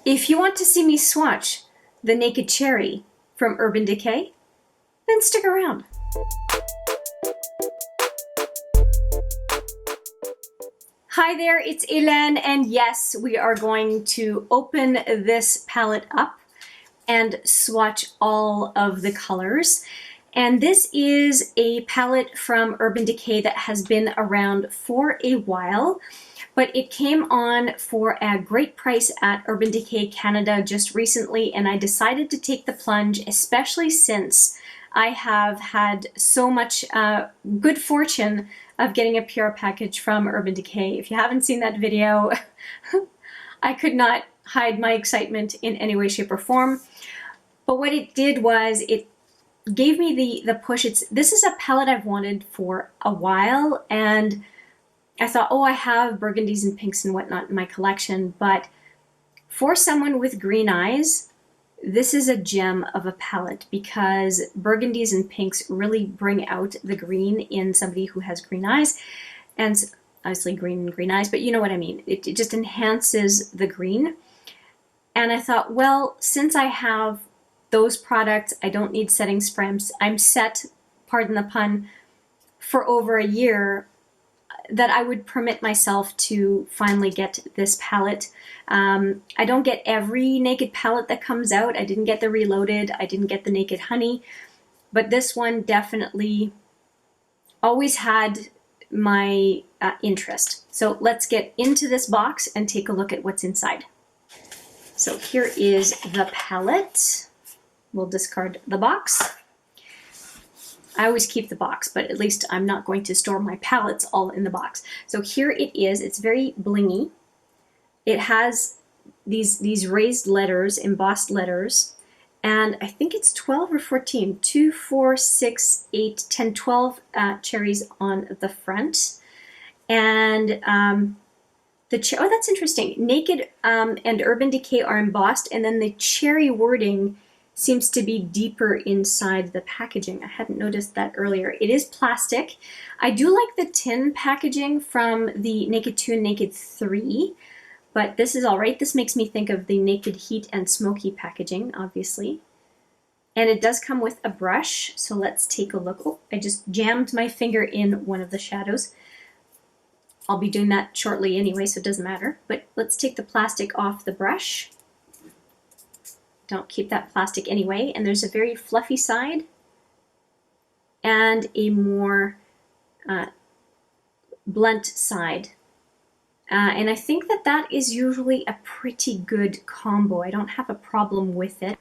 If you want to see me swatch the Naked Cherry from Urban Decay, then stick around. Hi there, it's Hélène, and yes, we are going to open this palette up and swatch all of the colors. And this is a palette from Urban Decay that has been around for a while, but it came on for a great price at Urban Decay Canada just recently, and I decided to take the plunge, especially since I have had so much good fortune of getting a PR package from Urban Decay. If you haven't seen that video, I could not hide my excitement in any way, shape, or form. But what it did was it gave me the push. This is a palette I've wanted for a while, and I thought, oh, I have burgundies and pinks and whatnot in my collection, but for someone with green eyes, this is a gem of a palette because burgundies and pinks really bring out the green in somebody who has green eyes, and obviously green and green eyes, but you know what I mean. It just enhances the green. And I thought, well, since I have those products, I don't need setting sprays. I'm set, pardon the pun, for over a year, that I would permit myself to finally get this palette. I don't get every Naked palette that comes out. I didn't get the Reloaded, I didn't get the Naked Honey, but this one definitely always had my interest. So let's get into this box and take a look at what's inside. So here is the palette. We'll discard the box. I always keep the box, but at least I'm not going to store my palettes all in the box. So here it is. It's very blingy. It has these raised letters, embossed letters, and I think it's 12 or 14. 2, 4, 6, 8, 10, 12 cherries on the front. And oh, that's interesting. Naked and Urban Decay are embossed, and then the cherry wording seems to be deeper inside the packaging. I hadn't noticed that earlier. It is plastic. I do like the tin packaging from the Naked 2 and Naked 3, but this is all right. This makes me think of the Naked Heat and Smoky packaging, obviously. And it does come with a brush, so let's take a look. Oh, I just jammed my finger in one of the shadows. I'll be doing that shortly anyway, so it doesn't matter. But let's take the plastic off the brush. Don't keep that plastic anyway. And there's a very fluffy side and a more blunt side. And I think that is usually a pretty good combo. I don't have a problem with it.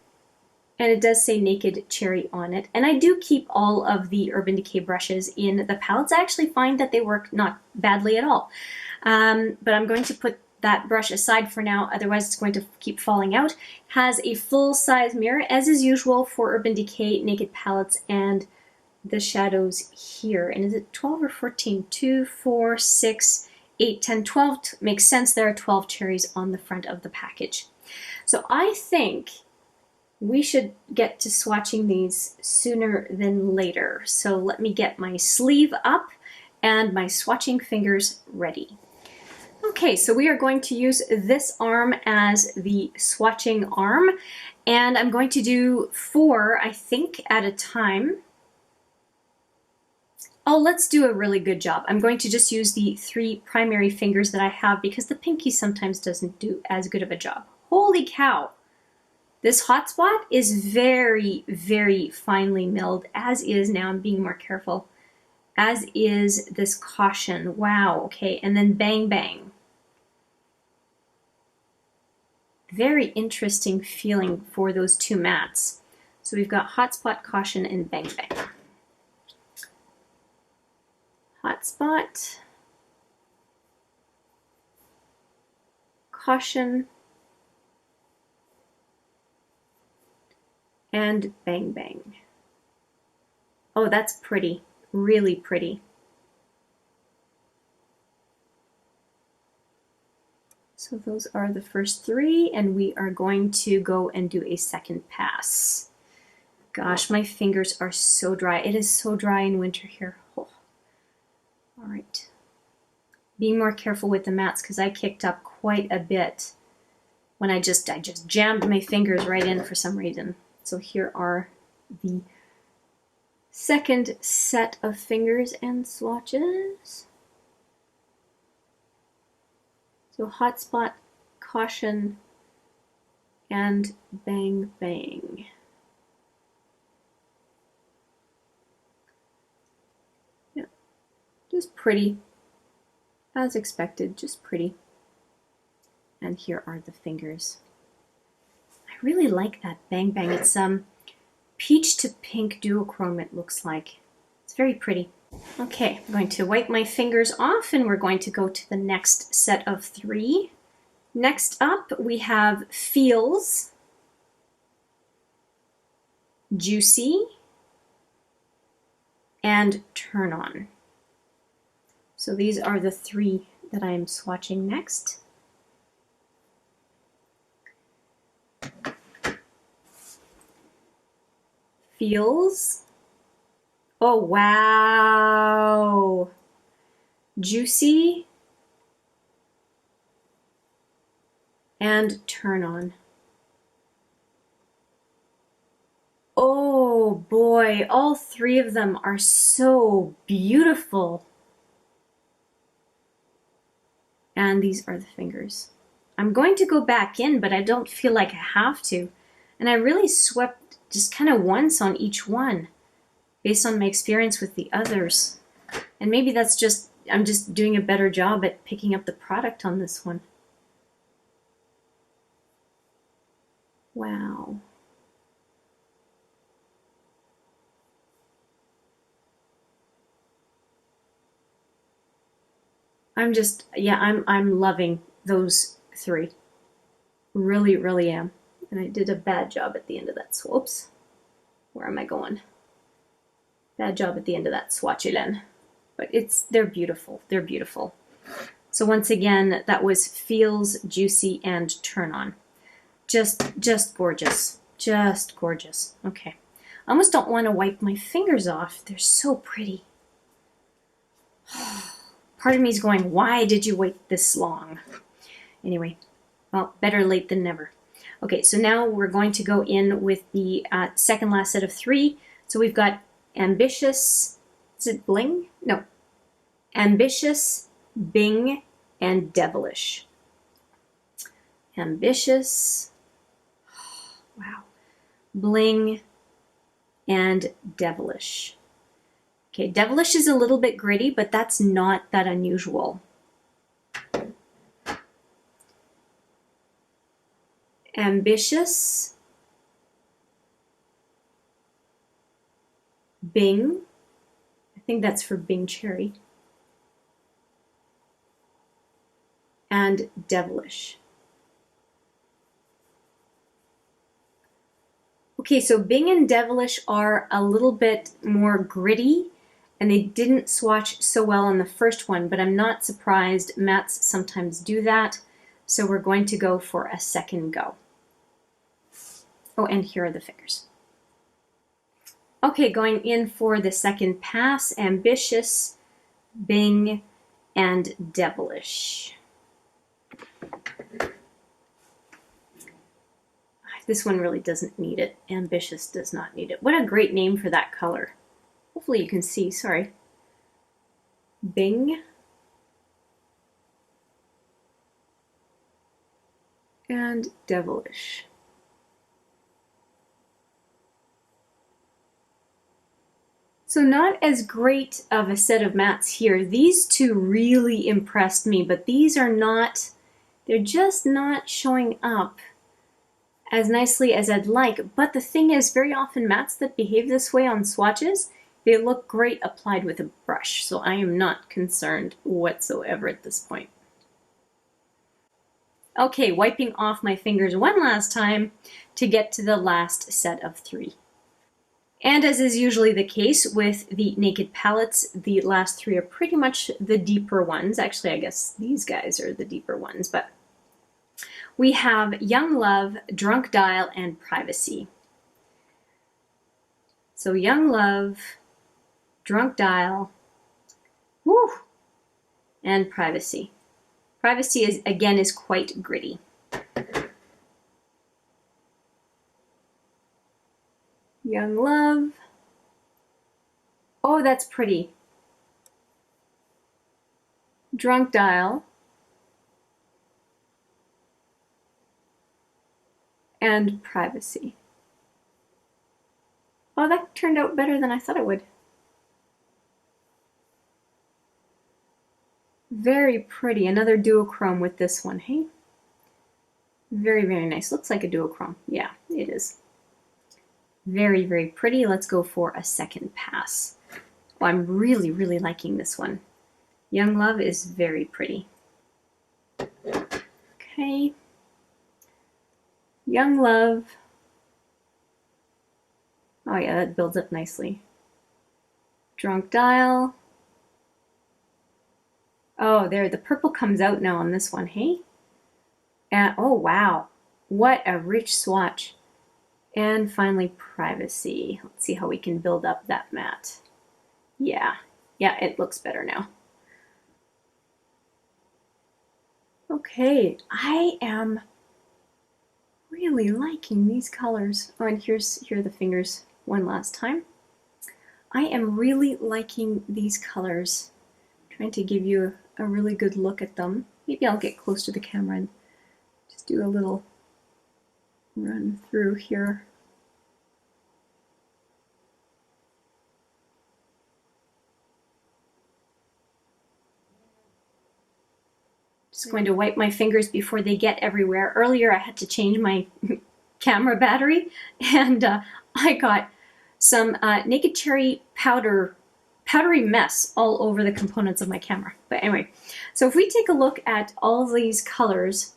And it does say Naked Cherry on it. And I do keep all of the Urban Decay brushes in the palettes. I actually find that they work not badly at all. But I'm going to put that brush aside for now, otherwise it's going to keep falling out. Has a full-size mirror, as is usual for Urban Decay Naked palettes, and the shadows here. And is it 12 or 14? 2, 4, 6, 8, 10, 12. Makes sense, there are 12 cherries on the front of the package. So I think we should get to swatching these sooner than later. So let me get my sleeve up and my swatching fingers ready. Okay, so we are going to use this arm as the swatching arm, and I'm going to do 4, I think, at a time. Oh, let's do a really good job. I'm going to just use the 3 primary fingers that I have because the pinky sometimes doesn't do as good of a job. Holy cow! This hotspot is very, very finely milled, as is, now I'm being more careful, as is this caution. Wow, okay, and then bang, bang. Very interesting feeling for those 2 mattes. So we've got Hotspot, Caution, and Bang Bang. Hotspot, Caution, and Bang Bang. Oh, that's pretty. Really pretty. So those are the first 3, and we are going to go and do a second pass. Gosh, my fingers are so dry. It is so dry in winter here. Oh. All right. Being more careful with the mattes because I kicked up quite a bit when I just jammed my fingers right in for some reason. So here are the second set of fingers and swatches. So Hotspot, Caution, and Bang Bang. Yeah, just pretty, as expected, just pretty. And here are the fingers. I really like that Bang Bang. It's peach to pink duochrome, it looks like. It's very pretty. Okay, I'm going to wipe my fingers off and we're going to go to the next set of 3. Next up, we have Feels, Juicy, and Turn On. So these are the 3 that I'm swatching next. Feels. Oh, wow. Juicy. And Turn On. Oh boy, all 3 of them are so beautiful. And these are the fingers. I'm going to go back in, but I don't feel like I have to. And I really swept just kind of once on each one based on my experience with the others. And maybe that's just, I'm just doing a better job at picking up the product on this one. Wow. I'm just, yeah, I'm loving those 3. Really, really am. And I did a bad job at the end of that. Whoops. Where am I going? Bad job at the end of that swatch, Hélène. But they're beautiful. They're beautiful. So once again, that was Feels, Juicy, and Turn On. Just gorgeous. Just gorgeous. Okay. I almost don't want to wipe my fingers off. They're so pretty. Part of me is going, why did you wait this long? Anyway, well, better late than never. Okay, so now we're going to go in with the second last set of 3. So we've got Ambitious, is it Bling? No. Ambitious, Bing, and Devilish. Ambitious, wow, Bling, and Devilish. Okay, Devilish is a little bit gritty, but that's not that unusual. Ambitious, Bing, I think that's for Bing Cherry, and Devilish. Okay, so Bing and Devilish are a little bit more gritty, and they didn't swatch so well on the first one, but I'm not surprised. Mattes sometimes do that, so we're going to go for a second go. Oh, and here are the fingers. Okay, going in for the second pass, Ambitious, Bing, and Devilish. This one really doesn't need it. Ambitious does not need it. What a great name for that color. Hopefully you can see, sorry. Bing. And Devilish. So not as great of a set of mattes here. These 2 really impressed me, but these are not, they're just not showing up as nicely as I'd like. But the thing is, very often mattes that behave this way on swatches, they look great applied with a brush. So I am not concerned whatsoever at this point. Okay, wiping off my fingers one last time to get to the last set of 3. And as is usually the case with the Naked palettes, the last 3 are pretty much the deeper ones. Actually, I guess these guys are the deeper ones, but we have Young Love, Drunk Dial, and Privacy. So Young Love, Drunk Dial, woo, and Privacy. Privacy is, again, is quite gritty. Young Love. Oh, that's pretty. Drunk Dial. And Privacy. Oh, that turned out better than I thought it would. Very pretty. Another duochrome with this one, hey? Very, very nice. Looks like a duochrome. Yeah, it is. Very, very pretty. Let's go for a second pass. Oh, I'm really, really liking this one. Young Love is very pretty. Okay. Young Love. Oh yeah, that builds up nicely. Drunk Dial. Oh, there, the purple comes out now on this one, hey? And oh wow, what a rich swatch. And finally, Privacy. Let's see how we can build up that matte. Yeah, it looks better now. Okay, I am really liking these colors. Oh, and here are the fingers one last time. I am really liking these colors. Trying to give you a really good look at them. Maybe I'll get close to the camera and just do a little run through here. Just going to wipe my fingers before they get everywhere. Earlier I had to change my camera battery, and I got some Naked Cherry powdery mess all over the components of my camera. But anyway, so if we take a look at all these colors,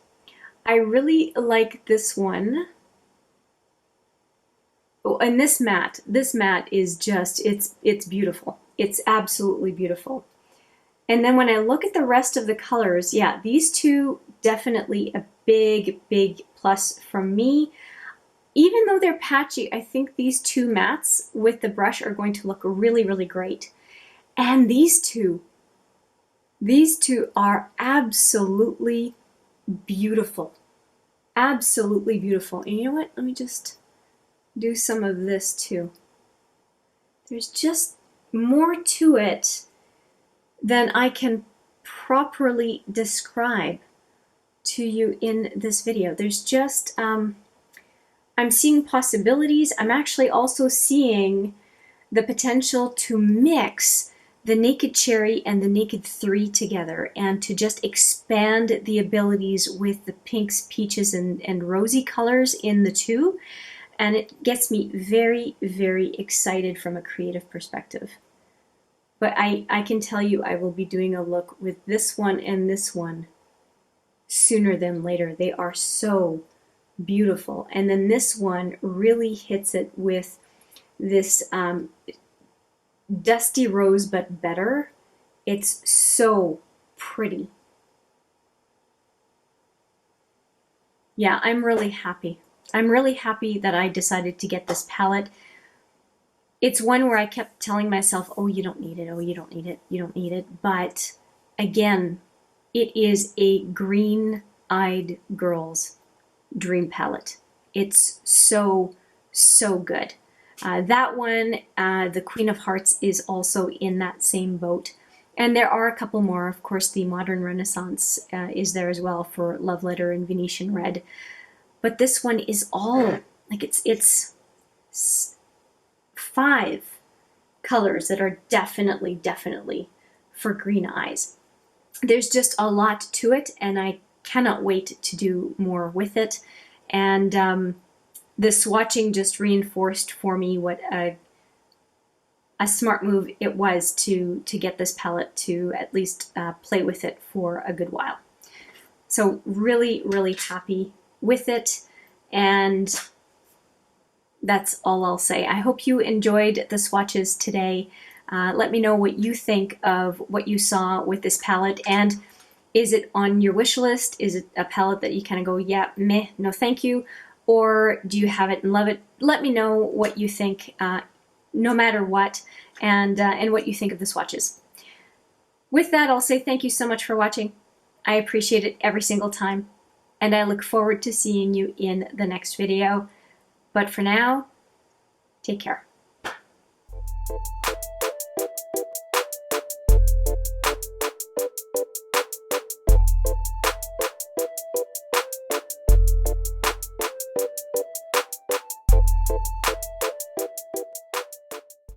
I really like this one. Oh, and this matte is just, it's beautiful. It's absolutely beautiful. And then when I look at the rest of the colors, yeah, these two definitely a big, big plus from me. Even though they're patchy, I think these two mattes with the brush are going to look really, really great. And these two are absolutely beautiful. Absolutely beautiful. And you know what? Let me just do some of this too. There's just more to it than I can properly describe to you in this video. There's just, I'm seeing possibilities. I'm actually also seeing the potential to mix the Naked Cherry and the Naked 3 together and to just expand the abilities with the pinks, peaches, and rosy colors in the two. And it gets me very, very excited from a creative perspective. But I can tell you I will be doing a look with this one and this one sooner than later. They are so beautiful. And then this one really hits it with this dusty rose, but better. It's so pretty. Yeah, I'm really happy. I'm really happy that I decided to get this palette. It's one where I kept telling myself, oh, you don't need it, oh, you don't need it, you don't need it. But again, it is a green-eyed girl's dream palette. It's so, so good. That one, the Queen of Hearts, is also in that same boat. And there are a couple more. Of course, the Modern Renaissance is there as well for Love Letter and Venetian Red. But this one is all, like it's 5 colors that are definitely, definitely for green eyes. There's just a lot to it, and I cannot wait to do more with it. And the swatching just reinforced for me what a smart move it was to get this palette to at least play with it for a good while. So really, really happy with it, and that's all I'll say. I hope you enjoyed the swatches today. Let me know what you think of what you saw with this palette, and is it on your wish list? Is it a palette that you kind of go, yeah, meh, no thank you? Or do you have it and love it? Let me know what you think, no matter what, and what you think of the swatches. With that, I'll say thank you so much for watching. I appreciate it every single time, and I look forward to seeing you in the next video. But for now, Take care.